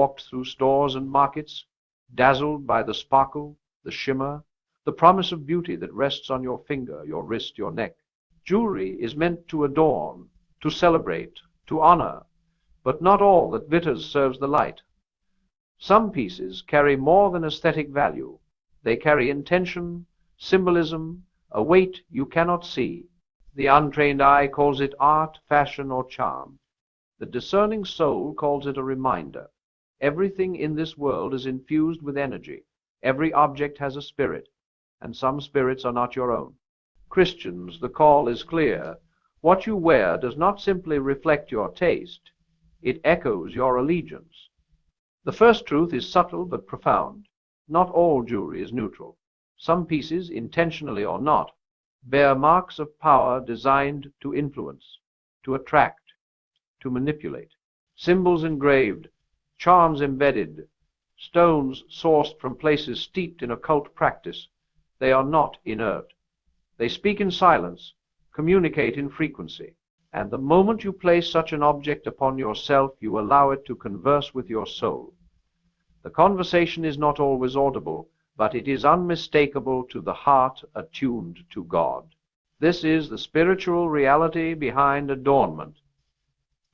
walked through stores and markets, dazzled by the sparkle, the shimmer, the promise of beauty that rests on your finger, your wrist, your neck. Jewelry is meant to adorn, to celebrate, to honor, but not all that glitters serves the light. Some pieces carry more than aesthetic value. They carry intention, symbolism, a weight you cannot see. The untrained eye calls it art, fashion, or charm. The discerning soul calls it a reminder. Everything in this world is infused with energy. Every object has a spirit, and some spirits are not your own. Christians, the call is clear. What you wear does not simply reflect your taste. It echoes your allegiance. The first truth is subtle but profound. Not all jewelry is neutral. Some pieces, intentionally or not, bear marks of power designed to influence, to attract, to manipulate. Symbols engraved, charms embedded, stones sourced from places steeped in occult practice. They are not inert. They speak in silence, communicate in frequency. And the moment you place such an object upon yourself, you allow it to converse with your soul. The conversation is not always audible, but it is unmistakable to the heart attuned to God. This is the spiritual reality behind adornment.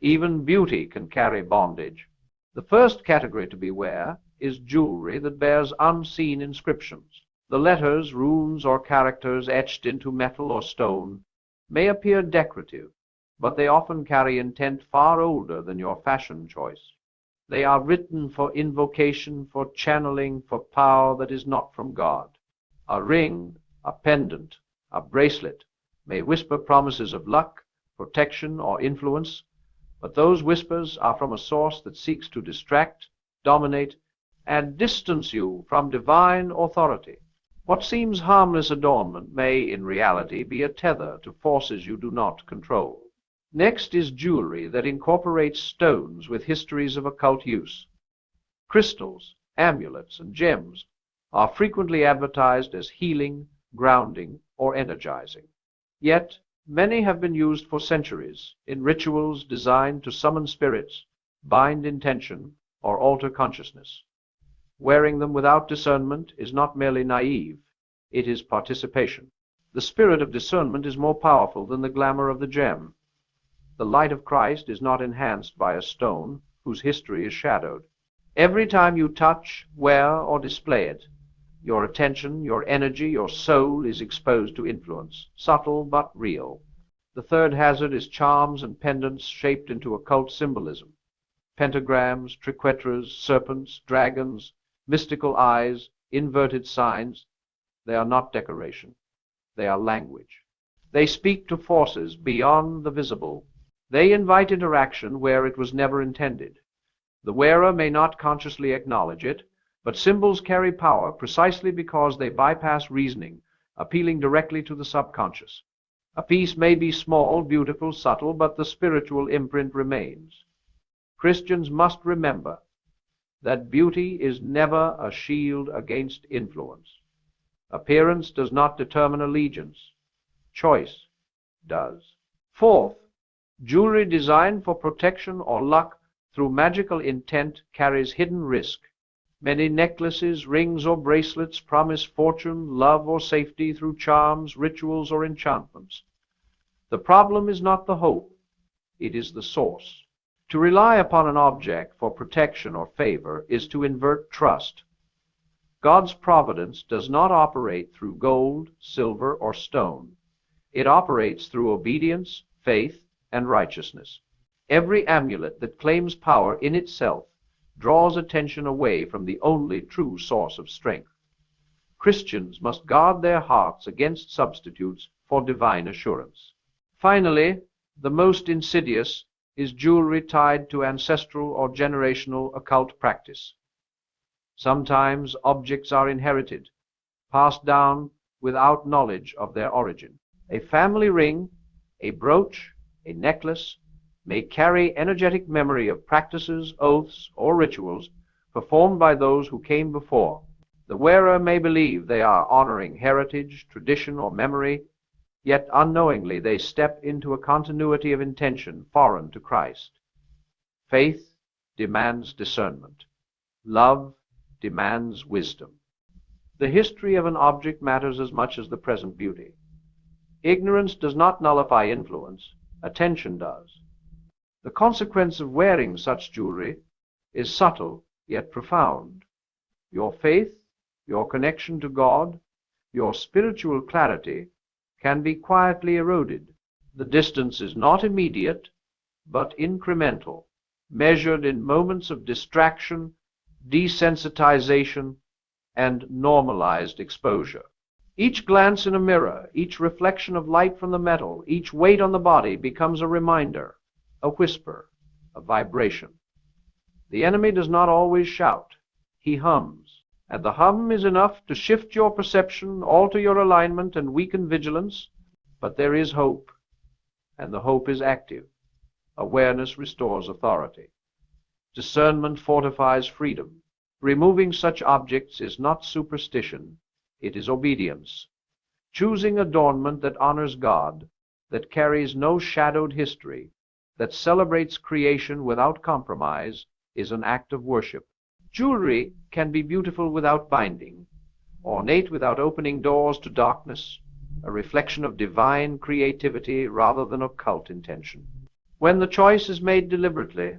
Even beauty can carry bondage. The first category to beware is jewelry that bears unseen inscriptions. The letters, runes, or characters etched into metal or stone may appear decorative, but they often carry intent far older than your fashion choice. They are written for invocation, for channeling, for power that is not from God. A ring, a pendant, a bracelet may whisper promises of luck, protection, or influence, but those whispers are from a source that seeks to distract, dominate, and distance you from divine authority. What seems harmless adornment may, in reality, be a tether to forces you do not control. Next is jewelry that incorporates stones with histories of occult use. Crystals, amulets, and gems are frequently advertised as healing, grounding, or energizing. Yet, many have been used for centuries in rituals designed to summon spirits, bind intention, or alter consciousness. Wearing them without discernment is not merely naive, it is participation. The spirit of discernment is more powerful than the glamour of the gem. The light of Christ is not enhanced by a stone whose history is shadowed. Every time you touch, wear, or display it, your attention, your energy, your soul is exposed to influence, subtle but real. The third hazard is charms and pendants shaped into occult symbolism. Pentagrams, triquetras, serpents, dragons, mystical eyes, inverted signs. They are not decoration. They are language. They speak to forces beyond the visible. They invite interaction where it was never intended. The wearer may not consciously acknowledge it, but symbols carry power precisely because they bypass reasoning, appealing directly to the subconscious. A piece may be small, beautiful, subtle, but the spiritual imprint remains. Christians must remember that beauty is never a shield against influence. Appearance does not determine allegiance. Choice does. Fourth, jewelry designed for protection or luck through magical intent carries hidden risk. Many necklaces, rings, or bracelets promise fortune, love, or safety through charms, rituals, or enchantments. The problem is not the hope, it is the source. To rely upon an object for protection or favor is to invert trust. God's providence does not operate through gold, silver, or stone. It operates through obedience, faith, and righteousness. Every amulet that claims power in itself draws attention away from the only true source of strength. Christians must guard their hearts against substitutes for divine assurance. Finally, the most insidious is jewelry tied to ancestral or generational occult practice. Sometimes objects are inherited, passed down without knowledge of their origin. A family ring, a brooch, a necklace may carry energetic memory of practices, oaths, or rituals performed by those who came before. The wearer may believe they are honoring heritage, tradition, or memory, yet unknowingly they step into a continuity of intention foreign to Christ. Faith demands discernment. Love demands wisdom. The history of an object matters as much as the present beauty. Ignorance does not nullify influence, attention does. The consequence of wearing such jewelry is subtle yet profound. Your faith, your connection to God, your spiritual clarity can be quietly eroded. The distance is not immediate, but incremental, measured in moments of distraction, desensitization, and normalized exposure. Each glance in a mirror, each reflection of light from the metal, each weight on the body becomes a reminder, a whisper, a vibration. The enemy does not always shout. He hums, and the hum is enough to shift your perception, alter your alignment, and weaken vigilance. But there is hope, and the hope is active. Awareness restores authority. Discernment fortifies freedom. Removing such objects is not superstition, it is obedience. Choosing adornment that honors God, that carries no shadowed history, that celebrates creation without compromise, is an act of worship. Jewelry can be beautiful without binding, ornate without opening doors to darkness, a reflection of divine creativity rather than occult intention. When the choice is made deliberately,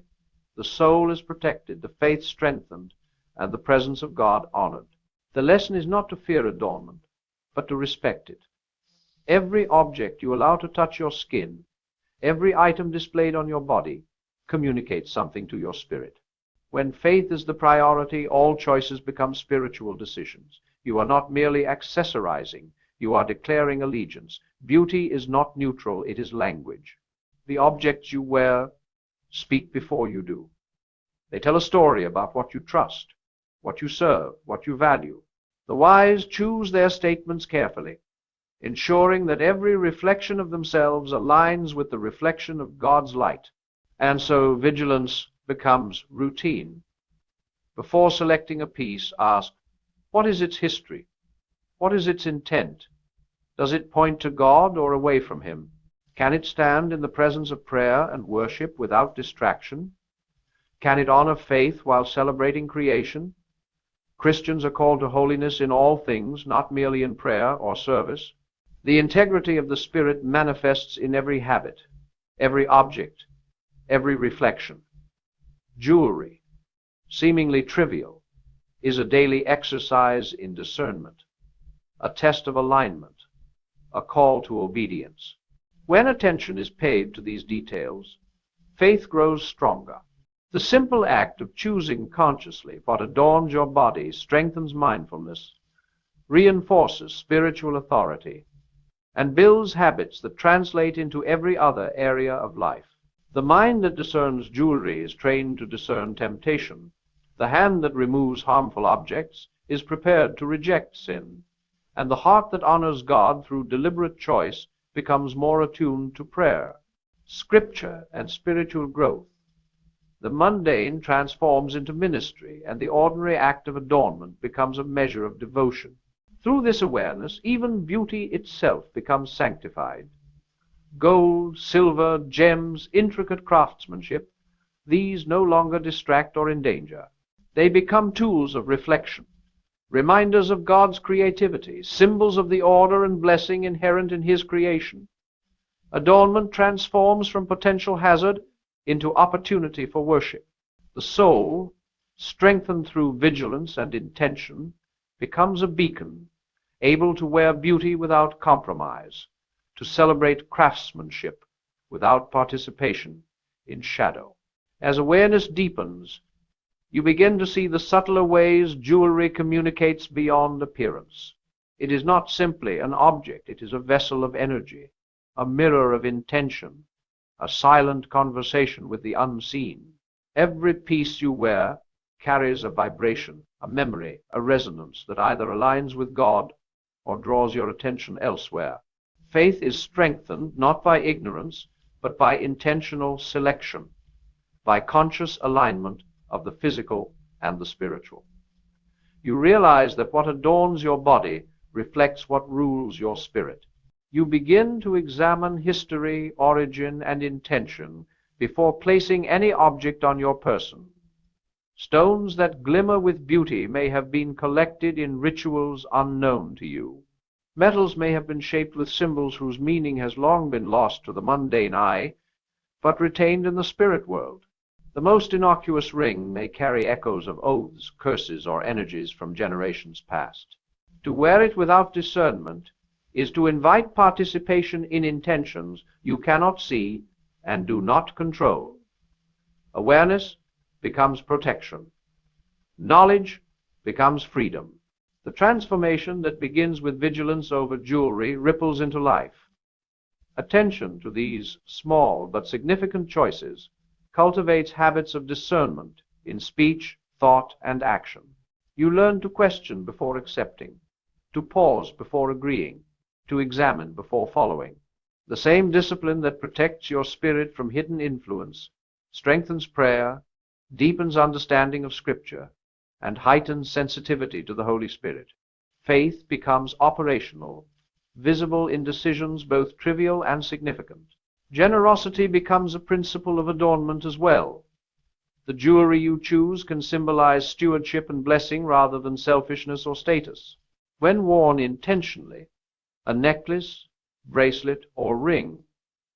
the soul is protected, the faith strengthened, and the presence of God honored. The lesson is not to fear adornment, but to respect it. Every object you allow to touch your skin, every item displayed on your body, communicates something to your spirit. When faith is the priority, all choices become spiritual decisions. You are not merely accessorizing, you are declaring allegiance. Beauty is not neutral, it is language. The objects you wear speak before you do. They tell a story about what you trust, what you serve, what you value. The wise choose their statements carefully, ensuring that every reflection of themselves aligns with the reflection of God's light. And so vigilance becomes routine. Before selecting a piece, ask, what is its history? What is its intent? Does it point to God or away from Him? Can it stand in the presence of prayer and worship without distraction? Can it honor faith while celebrating creation? Christians are called to holiness in all things, not merely in prayer or service. The integrity of the Spirit manifests in every habit, every object, every reflection. Jewelry, seemingly trivial, is a daily exercise in discernment, a test of alignment, a call to obedience. When attention is paid to these details, faith grows stronger. The simple act of choosing consciously what adorns your body strengthens mindfulness, reinforces spiritual authority, and builds habits that translate into every other area of life. The mind that discerns jewelry is trained to discern temptation. The hand that removes harmful objects is prepared to reject sin. And the heart that honors God through deliberate choice becomes more attuned to prayer, scripture, and spiritual growth. The mundane transforms into ministry, and the ordinary act of adornment becomes a measure of devotion. Through this awareness, even beauty itself becomes sanctified. Gold, silver, gems, intricate craftsmanship, these no longer distract or endanger. They become tools of reflection, reminders of God's creativity, symbols of the order and blessing inherent in His creation. Adornment transforms from potential hazard into opportunity for worship. The soul, strengthened through vigilance and intention, becomes a beacon, able to wear beauty without compromise, to celebrate craftsmanship without participation in shadow. As awareness deepens, you begin to see the subtler ways jewelry communicates beyond appearance. It is not simply an object, it is a vessel of energy, a mirror of intention, a silent conversation with the unseen. Every piece you wear carries a vibration, a memory, a resonance that either aligns with God or draws your attention elsewhere. Faith is strengthened not by ignorance, but by intentional selection, by conscious alignment of the physical and the spiritual. You realize that what adorns your body reflects what rules your spirit. You begin to examine history, origin, and intention before placing any object on your person. Stones that glimmer with beauty may have been collected in rituals unknown to you. Metals may have been shaped with symbols whose meaning has long been lost to the mundane eye, but retained in the spirit world. The most innocuous ring may carry echoes of oaths, curses, or energies from generations past. To wear it without discernment is to invite participation in intentions you cannot see and do not control. Awareness becomes protection. Knowledge becomes freedom. The transformation that begins with vigilance over jewelry ripples into life. Attention to these small but significant choices cultivates habits of discernment in speech, thought, and action. You learn to question before accepting, to pause before agreeing, to examine before following. The same discipline that protects your spirit from hidden influence, strengthens prayer, deepens understanding of Scripture, and heightens sensitivity to the Holy Spirit. Faith becomes operational, visible in decisions both trivial and significant. Generosity becomes a principle of adornment as well. The jewelry you choose can symbolize stewardship and blessing rather than selfishness or status. When worn intentionally, a necklace, bracelet, or ring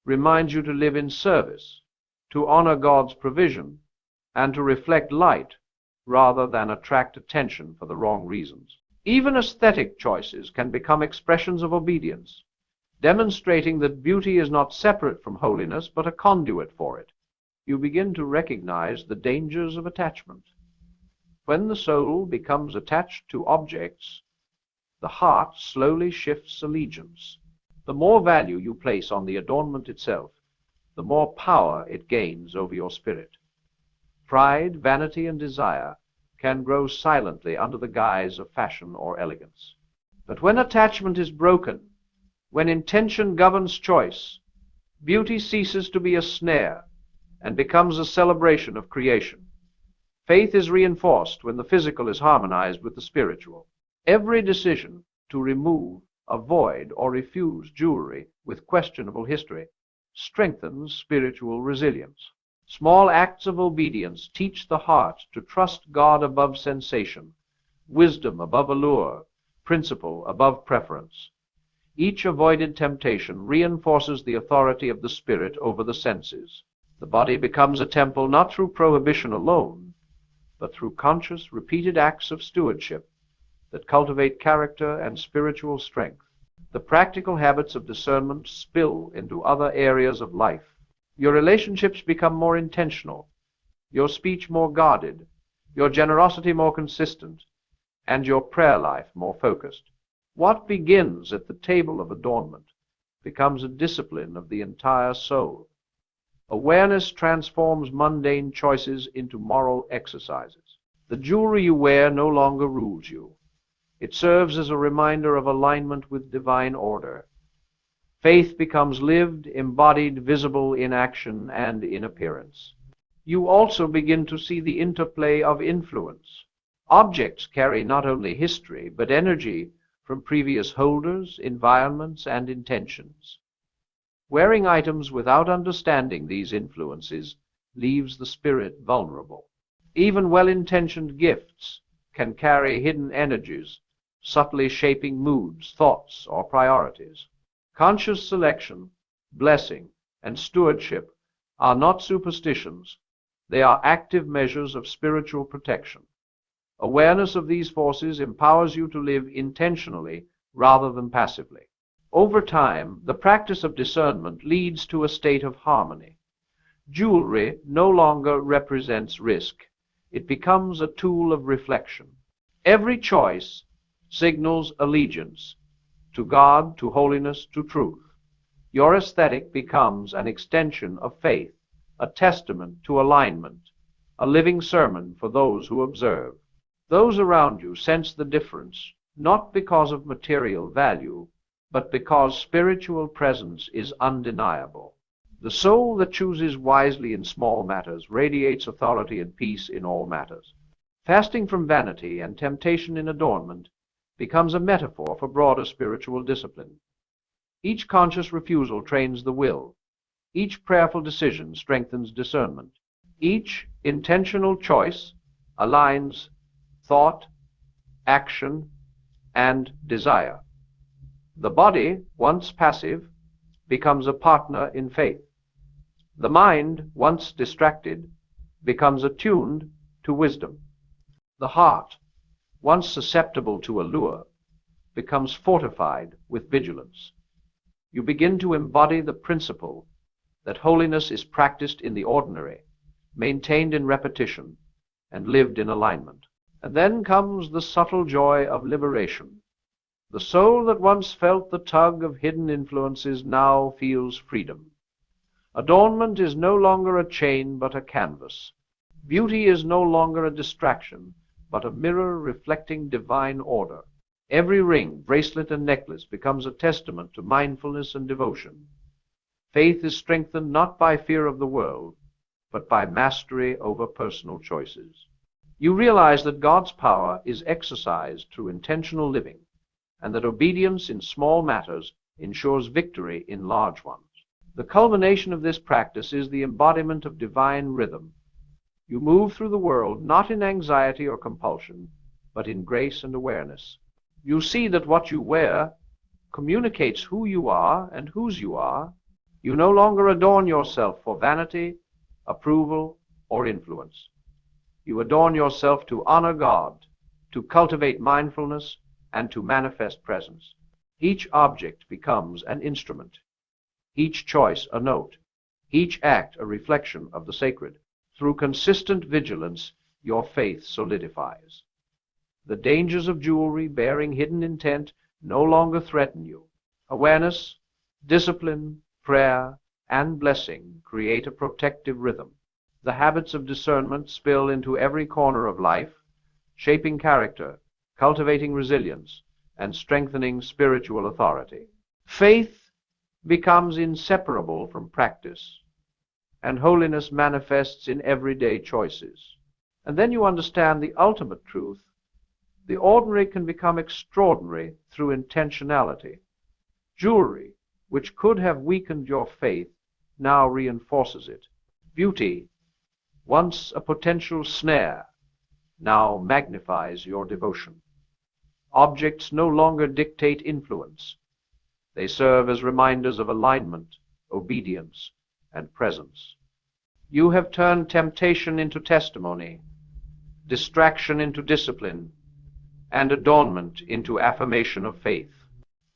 reminds you to live in service, to honor God's provision, and to reflect light rather than attract attention for the wrong reasons. Even aesthetic choices can become expressions of obedience, demonstrating that beauty is not separate from holiness but a conduit for it. You begin to recognize the dangers of attachment. When the soul becomes attached to objects, the heart slowly shifts allegiance. The more value you place on the adornment itself, the more power it gains over your spirit. Pride, vanity, and desire can grow silently under the guise of fashion or elegance. But when attachment is broken, when intention governs choice, beauty ceases to be a snare and becomes a celebration of creation. Faith is reinforced when the physical is harmonized with the spiritual. Every decision to remove, avoid, or refuse jewelry with questionable history strengthens spiritual resilience. Small acts of obedience teach the heart to trust God above sensation, wisdom above allure, principle above preference. Each avoided temptation reinforces the authority of the spirit over the senses. The body becomes a temple not through prohibition alone, but through conscious, repeated acts of stewardship that cultivate character and spiritual strength. The practical habits of discernment spill into other areas of life. Your relationships become more intentional, your speech more guarded, your generosity more consistent, and your prayer life more focused. What begins at the table of adornment becomes a discipline of the entire soul. Awareness transforms mundane choices into moral exercises. The jewelry you wear no longer rules you. It serves as a reminder of alignment with divine order. Faith becomes lived, embodied, visible in action and in appearance. You also begin to see the interplay of influence. Objects carry not only history, but energy from previous holders, environments, and intentions. Wearing items without understanding these influences leaves the spirit vulnerable. Even well-intentioned gifts can carry hidden energies, subtly shaping moods, thoughts, or priorities. Conscious selection, blessing, and stewardship are not superstitions. They are active measures of spiritual protection. Awareness of these forces empowers you to live intentionally rather than passively. Over time, the practice of discernment leads to a state of harmony. Jewelry no longer represents risk. It becomes a tool of reflection. Every choice signals allegiance to God, to holiness, to truth. Your aesthetic becomes an extension of faith, a testament to alignment, a living sermon for those who observe. Those around you sense the difference, not because of material value, but because spiritual presence is undeniable. The soul that chooses wisely in small matters radiates authority and peace in all matters. Fasting from vanity and temptation in adornment becomes a metaphor for broader spiritual discipline. Each conscious refusal trains the will. Each prayerful decision strengthens discernment. Each intentional choice aligns thought, action, and desire. The body, once passive, becomes a partner in faith. The mind, once distracted, becomes attuned to wisdom. The heart, once susceptible to allure, becomes fortified with vigilance. You begin to embody the principle that holiness is practiced in the ordinary, maintained in repetition, and lived in alignment. And then comes the subtle joy of liberation. The soul that once felt the tug of hidden influences now feels freedom. Adornment is no longer a chain but a canvas. Beauty is no longer a distraction but a mirror reflecting divine order. Every ring, bracelet, and necklace becomes a testament to mindfulness and devotion. Faith is strengthened not by fear of the world, but by mastery over personal choices. You realize that God's power is exercised through intentional living, and that obedience in small matters ensures victory in large ones. The culmination of this practice is the embodiment of divine rhythm. You move through the world not in anxiety or compulsion, but in grace and awareness. You see that what you wear communicates who you are and whose you are. You no longer adorn yourself for vanity, approval, or influence. You adorn yourself to honor God, to cultivate mindfulness, and to manifest presence. Each object becomes an instrument, each choice a note, each act a reflection of the sacred. Through consistent vigilance, your faith solidifies. The dangers of jewelry bearing hidden intent no longer threaten you. Awareness, discipline, prayer, and blessing create a protective rhythm. The habits of discernment spill into every corner of life, shaping character, cultivating resilience, and strengthening spiritual authority. Faith becomes inseparable from practice, and holiness manifests in everyday choices. And then you understand the ultimate truth. The ordinary can become extraordinary through intentionality. Jewelry, which could have weakened your faith, now reinforces it. Beauty, once a potential snare, now magnifies your devotion. Objects no longer dictate influence. They serve as reminders of alignment, obedience, and presence. You have turned temptation into testimony, distraction into discipline, and adornment into affirmation of faith.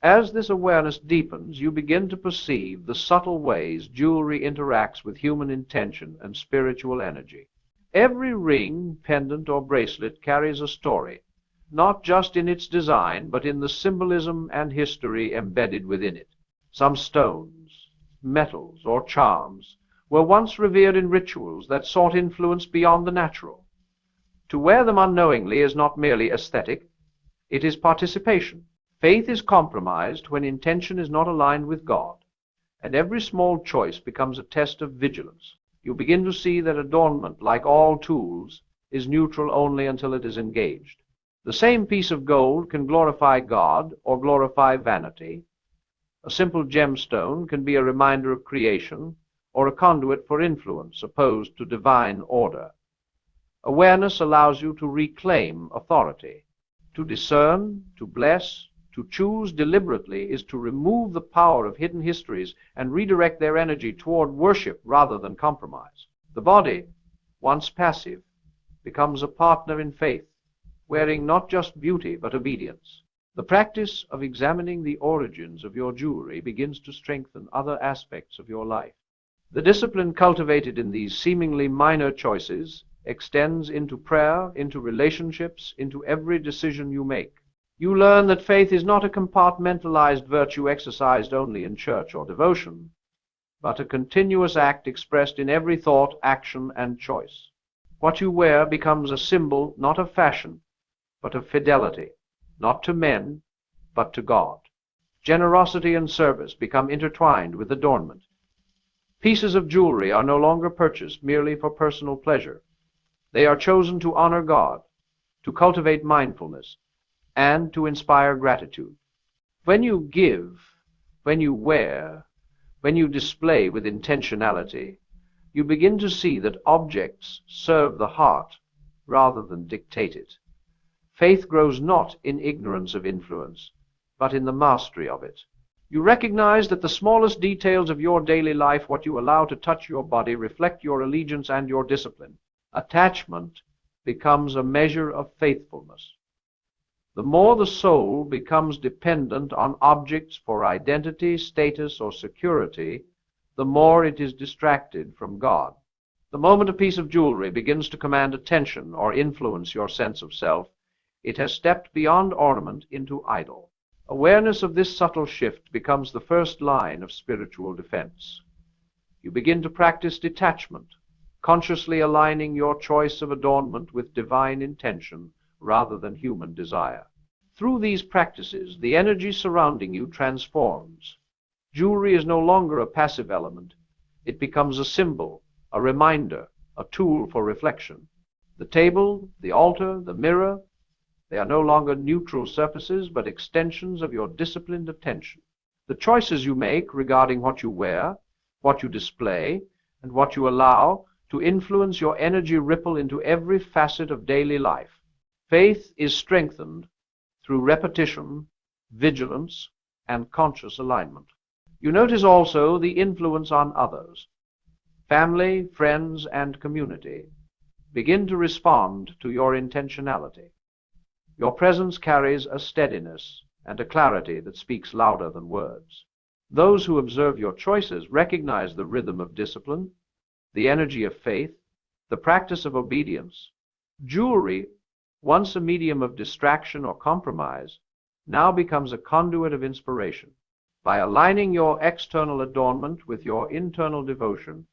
As this awareness deepens, you begin to perceive the subtle ways jewelry interacts with human intention and spiritual energy. Every ring, pendant, or bracelet carries a story, not just in its design, but in the symbolism and history embedded within it. Some stones, metals, or charms were once revered in rituals that sought influence beyond the natural. To wear them unknowingly is not merely aesthetic, it is participation. Faith is compromised when intention is not aligned with God, and every small choice becomes a test of vigilance. You begin to see that adornment, like all tools, is neutral only until it is engaged. The same piece of gold can glorify God or glorify vanity. A simple gemstone can be a reminder of creation or a conduit for influence opposed to divine order. Awareness allows you to reclaim authority. To discern, to bless, to choose deliberately is to remove the power of hidden histories and redirect their energy toward worship rather than compromise. The body, once passive, becomes a partner in faith, wearing not just beauty but obedience. The practice of examining the origins of your jewelry begins to strengthen other aspects of your life. The discipline cultivated in these seemingly minor choices extends into prayer, into relationships, into every decision you make. You learn that faith is not a compartmentalized virtue exercised only in church or devotion, but a continuous act expressed in every thought, action, and choice. What you wear becomes a symbol not of fashion, but of fidelity, not to men, but to God. Generosity and service become intertwined with adornment. Pieces of jewelry are no longer purchased merely for personal pleasure. They are chosen to honor God, to cultivate mindfulness, and to inspire gratitude. When you give, when you wear, when you display with intentionality, you begin to see that objects serve the heart rather than dictate it. Faith grows not in ignorance of influence, but in the mastery of it. You recognize that the smallest details of your daily life, what you allow to touch your body, reflect your allegiance and your discipline. Attachment becomes a measure of faithfulness. The more the soul becomes dependent on objects for identity, status, or security, the more it is distracted from God. The moment a piece of jewelry begins to command attention or influence your sense of self, it has stepped beyond ornament into idol. Awareness of this subtle shift becomes the first line of spiritual defense. You begin to practice detachment, consciously aligning your choice of adornment with divine intention rather than human desire. Through these practices, the energy surrounding you transforms. Jewelry is no longer a passive element. It becomes a symbol, a reminder, a tool for reflection. The table, the altar, the mirror, they are no longer neutral surfaces, but extensions of your disciplined attention. The choices you make regarding what you wear, what you display, and what you allow to influence your energy ripple into every facet of daily life. Faith is strengthened through repetition, vigilance, and conscious alignment. You notice also the influence on others. Family, friends, and community begin to respond to your intentionality. Your presence carries a steadiness and a clarity that speaks louder than words. Those who observe your choices recognize the rhythm of discipline, the energy of faith, the practice of obedience. Jewelry, once a medium of distraction or compromise, now becomes a conduit of inspiration. By aligning your external adornment with your internal devotion,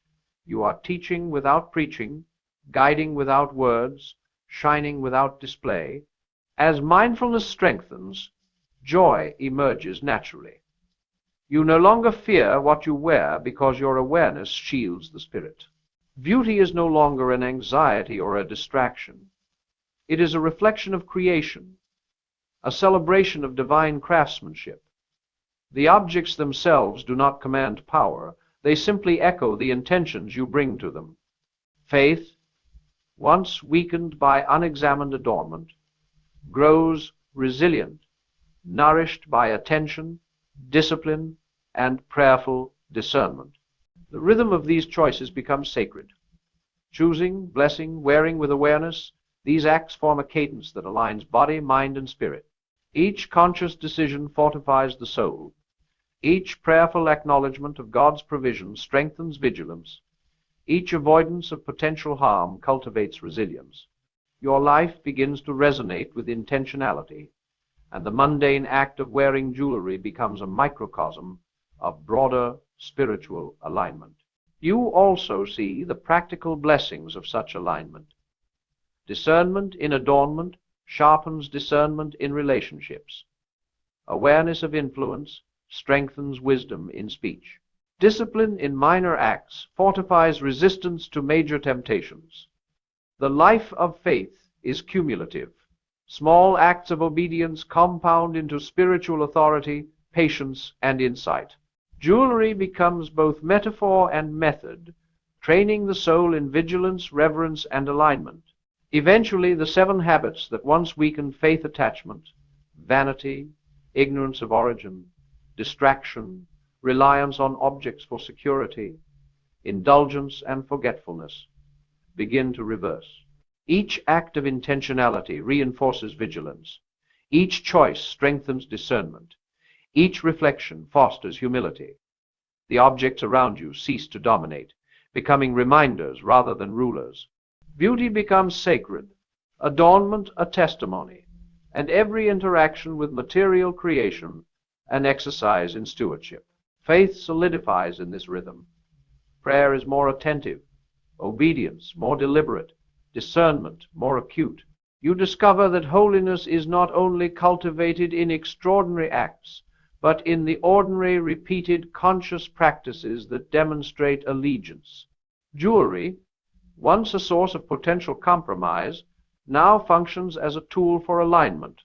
you are teaching without preaching, guiding without words, shining without display. As mindfulness strengthens, joy emerges naturally. You no longer fear what you wear because your awareness shields the spirit. Beauty is no longer an anxiety or a distraction. It is a reflection of creation, a celebration of divine craftsmanship. The objects themselves do not command power. They simply echo the intentions you bring to them. Faith, once weakened by unexamined adornment, grows resilient, nourished by attention, discipline, and prayerful discernment. The rhythm of these choices becomes sacred. Choosing, blessing, wearing with awareness, these acts form a cadence that aligns body, mind, and spirit. Each conscious decision fortifies the soul. Each prayerful acknowledgement of God's provision strengthens vigilance. Each avoidance of potential harm cultivates resilience. Your life begins to resonate with intentionality, and the mundane act of wearing jewelry becomes a microcosm of broader spiritual alignment. You also see the practical blessings of such alignment. Discernment in adornment sharpens discernment in relationships. Awareness of influence strengthens wisdom in speech. Discipline in minor acts fortifies resistance to major temptations. The life of faith is cumulative. Small acts of obedience compound into spiritual authority, patience, and insight. Jewelry becomes both metaphor and method, training the soul in vigilance, reverence, and alignment. Eventually, the 7 habits that once weakened faith attachment, vanity, ignorance of origin, distraction, reliance on objects for security, indulgence, and forgetfulness, begin to reverse. Each act of intentionality reinforces vigilance. Each choice strengthens discernment. Each reflection fosters humility. The objects around you cease to dominate, becoming reminders rather than rulers. Beauty becomes sacred, adornment a testimony, and every interaction with material creation an exercise in stewardship. Faith solidifies in this rhythm. Prayer is more attentive, obedience more deliberate, discernment more acute. You discover that holiness is not only cultivated in extraordinary acts, but in the ordinary, repeated, conscious practices that demonstrate allegiance. Jewelry, once a source of potential compromise, now functions as a tool for alignment.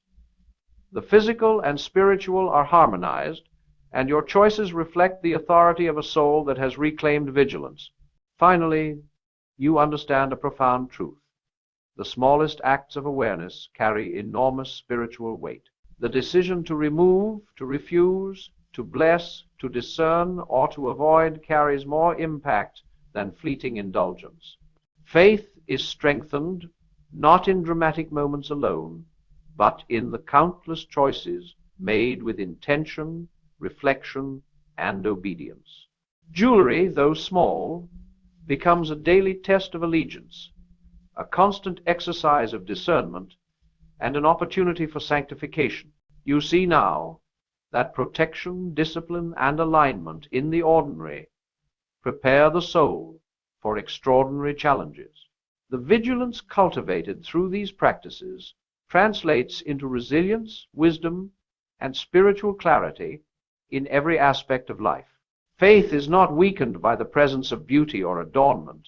The physical and spiritual are harmonized, and your choices reflect the authority of a soul that has reclaimed vigilance. Finally, you understand a profound truth. The smallest acts of awareness carry enormous spiritual weight. The decision to remove, to refuse, to bless, to discern, or to avoid carries more impact than fleeting indulgence. Faith is strengthened not in dramatic moments alone, but in the countless choices made with intention, reflection, and obedience. Jewelry, though small, becomes a daily test of allegiance, a constant exercise of discernment, and an opportunity for sanctification. You see now that protection, discipline, and alignment in the ordinary prepare the soul for extraordinary challenges. The vigilance cultivated through these practices translates into resilience, wisdom, and spiritual clarity in every aspect of life. Faith is not weakened by the presence of beauty or adornment,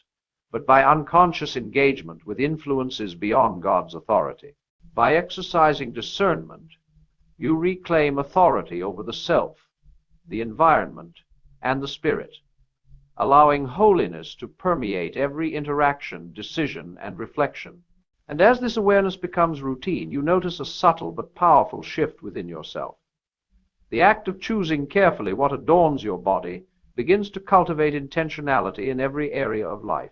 but by unconscious engagement with influences beyond God's authority. By exercising discernment, you reclaim authority over the self, the environment, and the spirit, allowing holiness to permeate every interaction, decision, and reflection. And as this awareness becomes routine, you notice a subtle but powerful shift within yourself. The act of choosing carefully what adorns your body begins to cultivate intentionality in every area of life.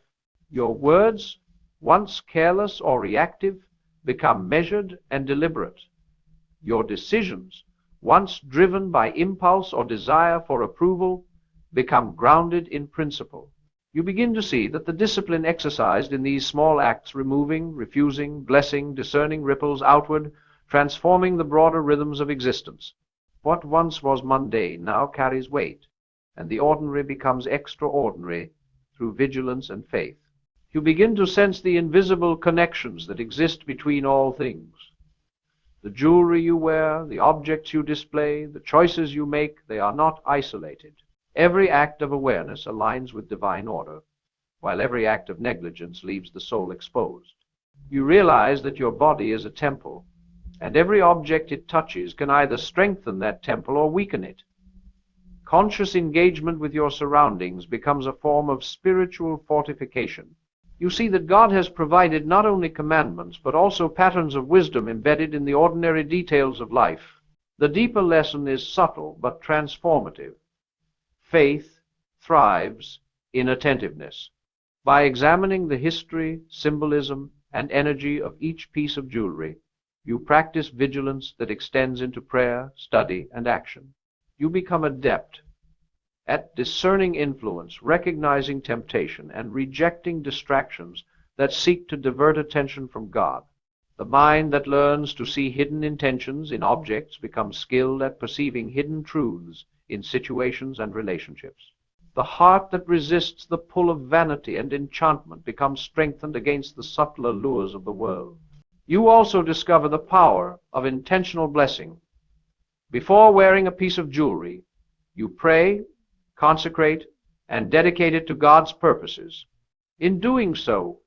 Your words, once careless or reactive, become measured and deliberate. Your decisions, once driven by impulse or desire for approval, become grounded in principle. You begin to see that the discipline exercised in these small acts, removing, refusing, blessing, discerning ripples outward, transforming the broader rhythms of existence. What once was mundane now carries weight, and the ordinary becomes extraordinary through vigilance and faith. You begin to sense the invisible connections that exist between all things. The jewelry you wear, the objects you display, the choices you make, they are not isolated. Every act of awareness aligns with divine order, while every act of negligence leaves the soul exposed. You realize that your body is a temple, and every object it touches can either strengthen that temple or weaken it. Conscious engagement with your surroundings becomes a form of spiritual fortification. You see that God has provided not only commandments, but also patterns of wisdom embedded in the ordinary details of life. The deeper lesson is subtle but transformative. Faith thrives in attentiveness. By examining the history, symbolism, and energy of each piece of jewelry, you practice vigilance that extends into prayer, study, and action. You become adept at discerning influence, recognizing temptation, and rejecting distractions that seek to divert attention from God. The mind that learns to see hidden intentions in objects becomes skilled at perceiving hidden truths in situations and relationships. The heart that resists the pull of vanity and enchantment becomes strengthened against the subtler lures of the world. You also discover the power of intentional blessing. Before wearing a piece of jewelry, you pray, consecrate, and dedicate it to God's purposes. In doing so,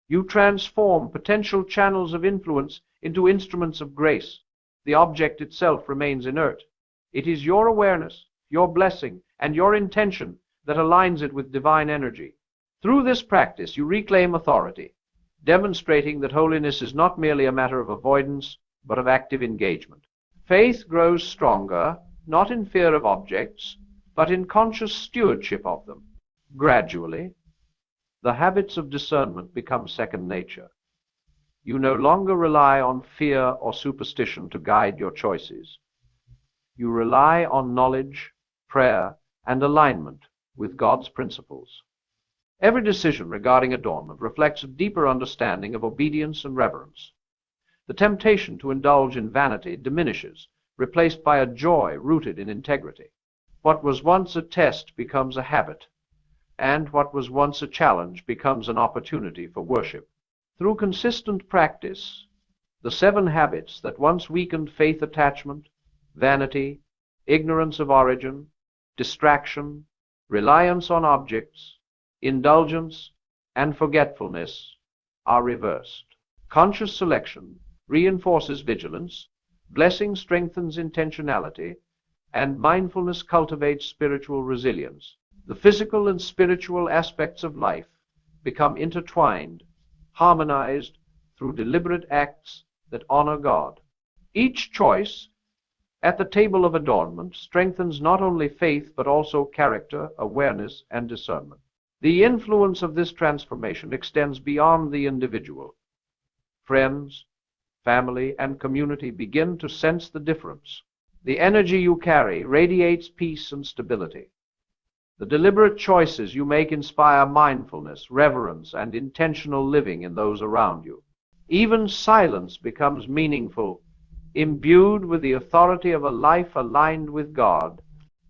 you transform potential channels of influence into instruments of grace. The object itself remains inert. It is your awareness, your blessing, and your intention that aligns it with divine energy. Through this practice, you reclaim authority, demonstrating that holiness is not merely a matter of avoidance, but of active engagement. Faith grows stronger, not in fear of objects, but in conscious stewardship of them. Gradually, the habits of discernment become second nature. You no longer rely on fear or superstition to guide your choices. You rely on knowledge, prayer, and alignment with God's principles. Every decision regarding adornment reflects a deeper understanding of obedience and reverence. The temptation to indulge in vanity diminishes, replaced by a joy rooted in integrity. What was once a test becomes a habit, and what was once a challenge becomes an opportunity for worship. Through consistent practice, the 7 habits that once weakened faith attachment, vanity, ignorance of origin, distraction, reliance on objects, indulgence, and forgetfulness are reversed. Conscious selection reinforces vigilance, blessing strengthens intentionality, and mindfulness cultivates spiritual resilience. The physical and spiritual aspects of life become intertwined, harmonized, through deliberate acts that honor God. Each choice at the table of adornment strengthens not only faith but also character, awareness, and discernment. The influence of this transformation extends beyond the individual. Friends, family, and community begin to sense the difference. The energy you carry radiates peace and stability. The deliberate choices you make inspire mindfulness, reverence, and intentional living in those around you. Even silence becomes meaningful, imbued with the authority of a life aligned with God.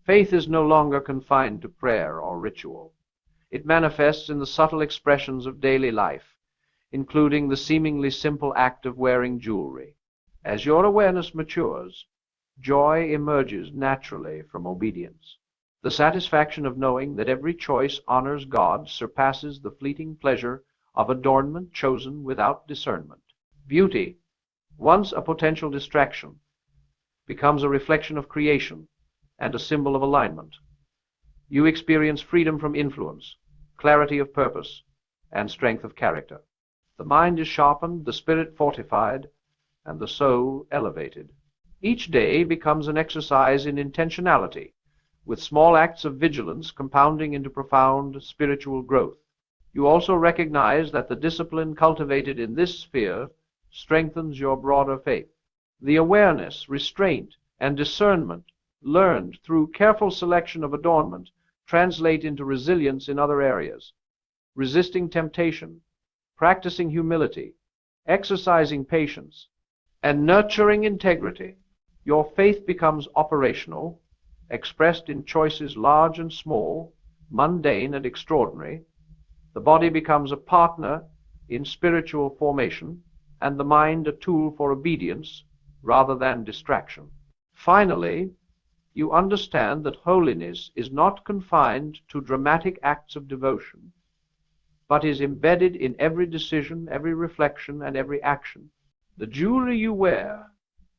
Faith is no longer confined to prayer or ritual. It manifests in the subtle expressions of daily life, including the seemingly simple act of wearing jewelry. As your awareness matures, joy emerges naturally from obedience. The satisfaction of knowing that every choice honors God surpasses the fleeting pleasure of adornment chosen without discernment. Beauty, once a potential distraction, becomes a reflection of creation and a symbol of alignment. You experience freedom from influence, clarity of purpose, and strength of character. The mind is sharpened, the spirit fortified, and the soul elevated. Each day becomes an exercise in intentionality, with small acts of vigilance compounding into profound spiritual growth. You also recognize that the discipline cultivated in this sphere strengthens your broader faith. The awareness, restraint, and discernment learned through careful selection of adornment translate into resilience in other areas. Resisting temptation, practicing humility, exercising patience, and nurturing integrity, your faith becomes operational, expressed in choices large and small, mundane and extraordinary. The body becomes a partner in spiritual formation, and the mind a tool for obedience rather than distraction. Finally, you understand that holiness is not confined to dramatic acts of devotion, but is embedded in every decision, every reflection, and every action. The jewelry you wear,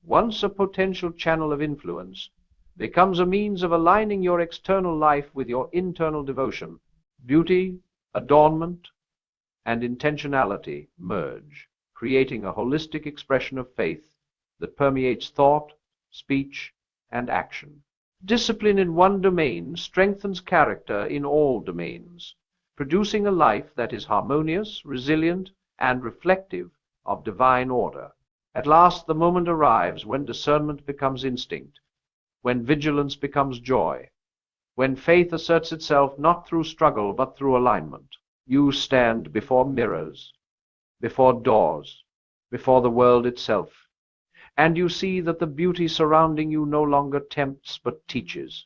once a potential channel of influence, becomes a means of aligning your external life with your internal devotion. Beauty, adornment, and intentionality merge, creating a holistic expression of faith that permeates thought, speech, and action. Discipline in one domain strengthens character in all domains, producing a life that is harmonious, resilient, and reflective of divine order. At last the moment arrives when discernment becomes instinct, when vigilance becomes joy, when faith asserts itself not through struggle but through alignment. You stand before mirrors, before doors, before the world itself, and you see that the beauty surrounding you no longer tempts but teaches.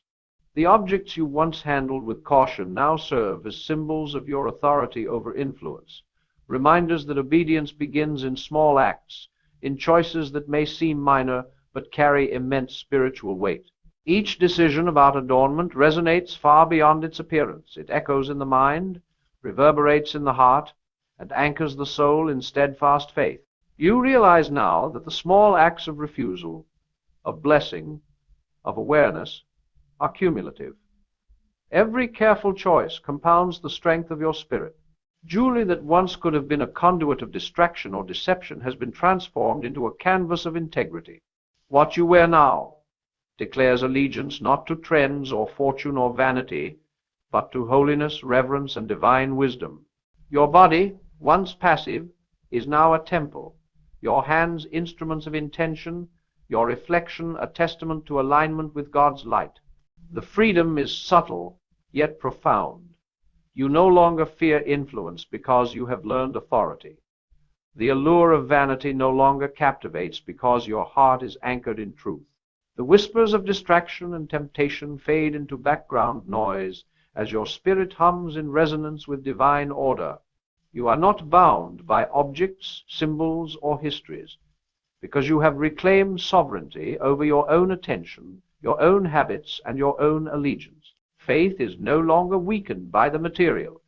The objects you once handled with caution now serve as symbols of your authority over influence, reminders that obedience begins in small acts, in choices that may seem minor but carry immense spiritual weight. Each decision about adornment resonates far beyond its appearance. It echoes in the mind, reverberates in the heart, and anchors the soul in steadfast faith. You realize now that the small acts of refusal, of blessing, of awareness, are cumulative. Every careful choice compounds the strength of your spirit. Jewelry that once could have been a conduit of distraction or deception has been transformed into a canvas of integrity. What you wear now declares allegiance not to trends or fortune or vanity, but to holiness, reverence, and divine wisdom. Your body, once passive, is now a temple, your hands instruments of intention, your reflection a testament to alignment with God's light. The freedom is subtle, yet profound. You no longer fear influence because you have learned authority. The allure of vanity no longer captivates because your heart is anchored in truth. The whispers of distraction and temptation fade into background noise as your spirit hums in resonance with divine order. You are not bound by objects, symbols, or histories, because you have reclaimed sovereignty over your own attention, your own habits, and your own allegiance. Faith is no longer weakened by the material.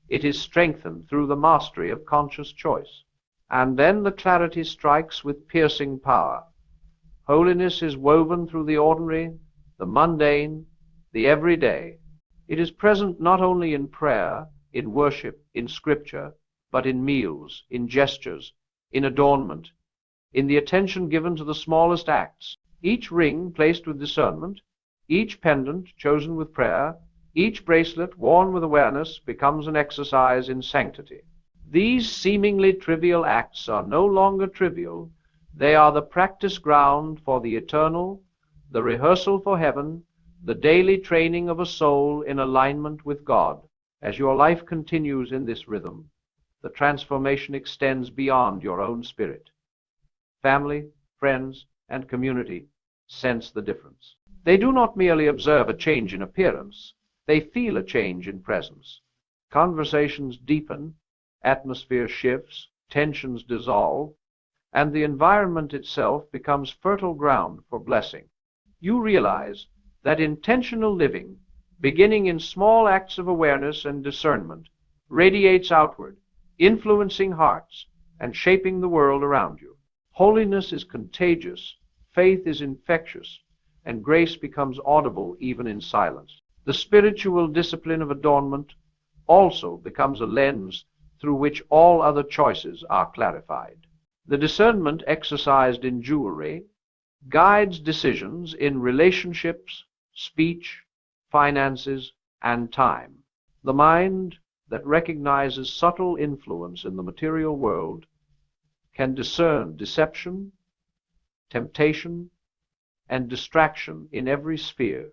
It is strengthened through the mastery of conscious choice. And then the clarity strikes with piercing power. Holiness is woven through the ordinary, the mundane, the everyday. It is present not only in prayer, in worship, in scripture, but in meals, in gestures, in adornment, in the attention given to the smallest acts. Each ring placed with discernment, each pendant chosen with prayer, each bracelet worn with awareness becomes an exercise in sanctity. These seemingly trivial acts are no longer trivial. They are the practice ground for the eternal, the rehearsal for heaven, the daily training of a soul in alignment with God. As your life continues in this rhythm, the transformation extends beyond your own spirit. Family, friends, and community sense the difference. They do not merely observe a change in appearance, they feel a change in presence. Conversations deepen, atmosphere shifts, tensions dissolve, and the environment itself becomes fertile ground for blessing. You realize that intentional living, beginning in small acts of awareness and discernment, radiates outward, influencing hearts and shaping the world around you. Holiness is contagious, faith is infectious, and grace becomes audible even in silence. The spiritual discipline of adornment also becomes a lens through which all other choices are clarified. The discernment exercised in jewelry guides decisions in relationships, speech, finances, and time. The mind that recognizes subtle influence in the material world can discern deception, temptation, and distraction in every sphere.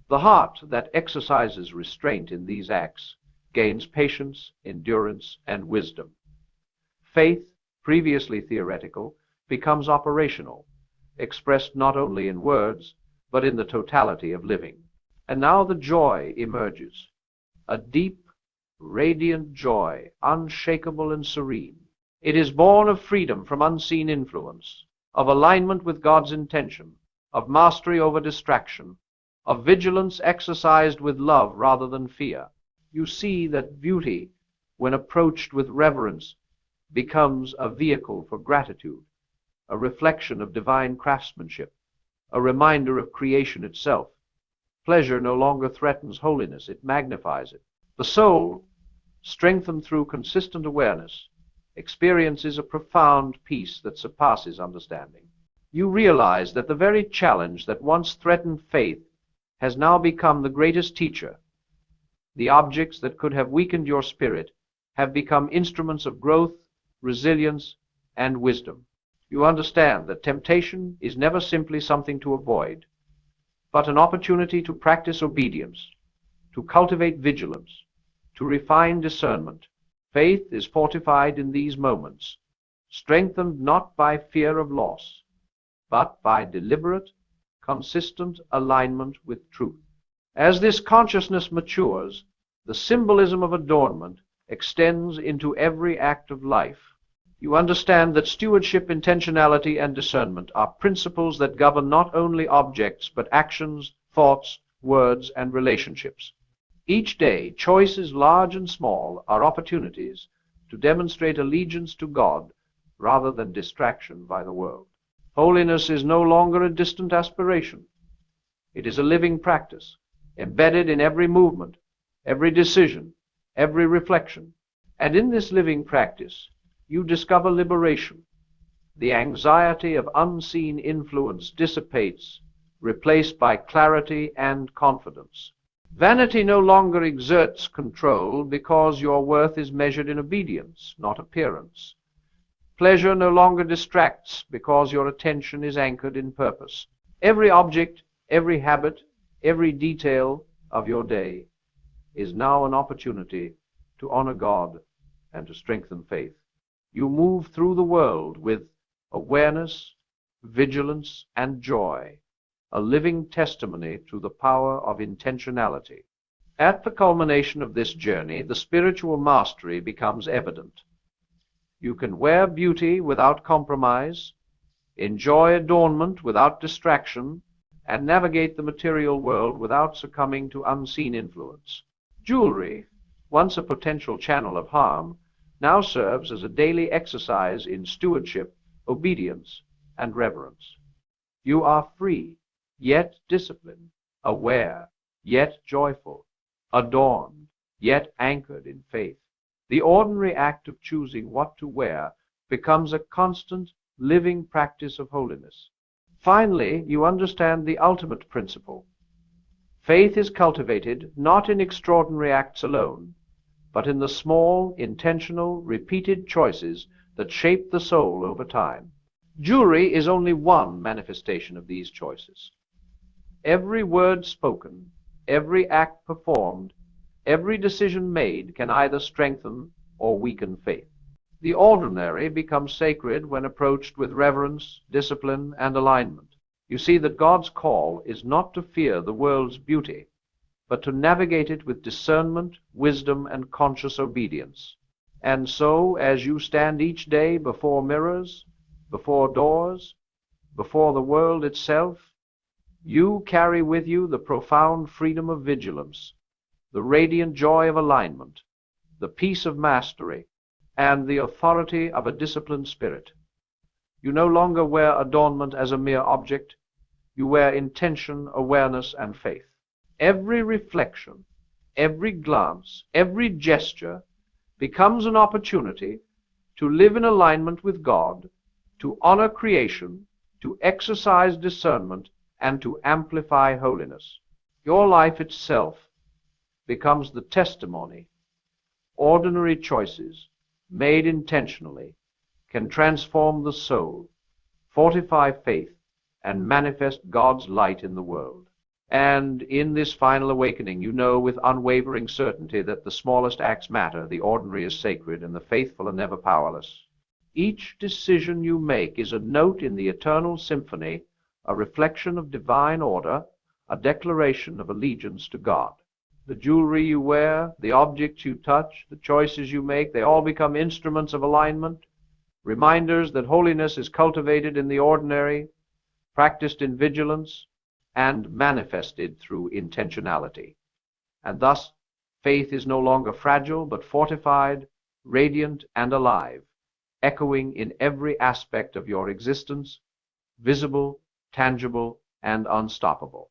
The heart that exercises restraint in these acts gains patience, endurance, and wisdom. Faith, previously theoretical, becomes operational, expressed not only in words, but in the totality of living. And now the joy emerges, a deep, radiant joy, unshakable and serene. It is born of freedom from unseen influence, of alignment with God's intention, of mastery over distraction, of vigilance exercised with love rather than fear. You see that beauty, when approached with reverence, becomes a vehicle for gratitude, a reflection of divine craftsmanship, a reminder of creation itself. Pleasure no longer threatens holiness, it magnifies it. The soul, strengthened through consistent awareness, experiences a profound peace that surpasses understanding. You realize that the very challenge that once threatened faith has now become the greatest teacher. The objects that could have weakened your spirit have become instruments of growth, resilience, and wisdom. You understand that temptation is never simply something to avoid, but an opportunity to practice obedience, to cultivate vigilance, to refine discernment. Faith is fortified in these moments, strengthened not by fear of loss, but by deliberate, consistent alignment with truth. As this consciousness matures, the symbolism of adornment extends into every act of life. You understand that stewardship, intentionality, and discernment are principles that govern not only objects, but actions, thoughts, words, and relationships. Each day, choices large and small are opportunities to demonstrate allegiance to God rather than distraction by the world. Holiness is no longer a distant aspiration. It is a living practice, embedded in every movement, every decision, every reflection. And in this living practice, you discover liberation. The anxiety of unseen influence dissipates, replaced by clarity and confidence. Vanity no longer exerts control because your worth is measured in obedience, not appearance. Pleasure no longer distracts because your attention is anchored in purpose. Every object, every habit, every detail of your day is now an opportunity to honor God and to strengthen faith. You move through the world with awareness, vigilance, and joy, a living testimony to the power of intentionality. At the culmination of this journey, the spiritual mastery becomes evident. You can wear beauty without compromise, enjoy adornment without distraction, and navigate the material world without succumbing to unseen influence. Jewelry, once a potential channel of harm, now serves as a daily exercise in stewardship, obedience, and reverence. You are free, yet disciplined, aware, yet joyful, adorned, yet anchored in faith. The ordinary act of choosing what to wear becomes a constant, living practice of holiness. Finally, you understand the ultimate principle. Faith is cultivated not in extraordinary acts alone, but in the small, intentional, repeated choices that shape the soul over time. Jewelry is only one manifestation of these choices. Every word spoken, every act performed, every decision made can either strengthen or weaken faith. The ordinary becomes sacred when approached with reverence, discipline, and alignment. You see that God's call is not to fear the world's beauty, but to navigate it with discernment, wisdom, and conscious obedience. And so, as you stand each day before mirrors, before doors, before the world itself, you carry with you the profound freedom of vigilance, the radiant joy of alignment, the peace of mastery, and the authority of a disciplined spirit. You no longer wear adornment as a mere object. You wear intention, awareness, and faith. Every reflection, every glance, every gesture becomes an opportunity to live in alignment with God, to honor creation, to exercise discernment, and to amplify holiness. Your life itself becomes the testimony. Ordinary choices, made intentionally, can transform the soul, fortify faith, and manifest God's light in the world. And in this final awakening, you know with unwavering certainty that the smallest acts matter, the ordinary is sacred, and the faithful are never powerless. Each decision you make is a note in the eternal symphony, a reflection of divine order, a declaration of allegiance to God. The jewelry you wear, the objects you touch, the choices you make, they all become instruments of alignment, reminders that holiness is cultivated in the ordinary, practiced in vigilance, and manifested through intentionality. And thus, faith is no longer fragile, but fortified, radiant, and alive, echoing in every aspect of your existence, visible, tangible, and unstoppable.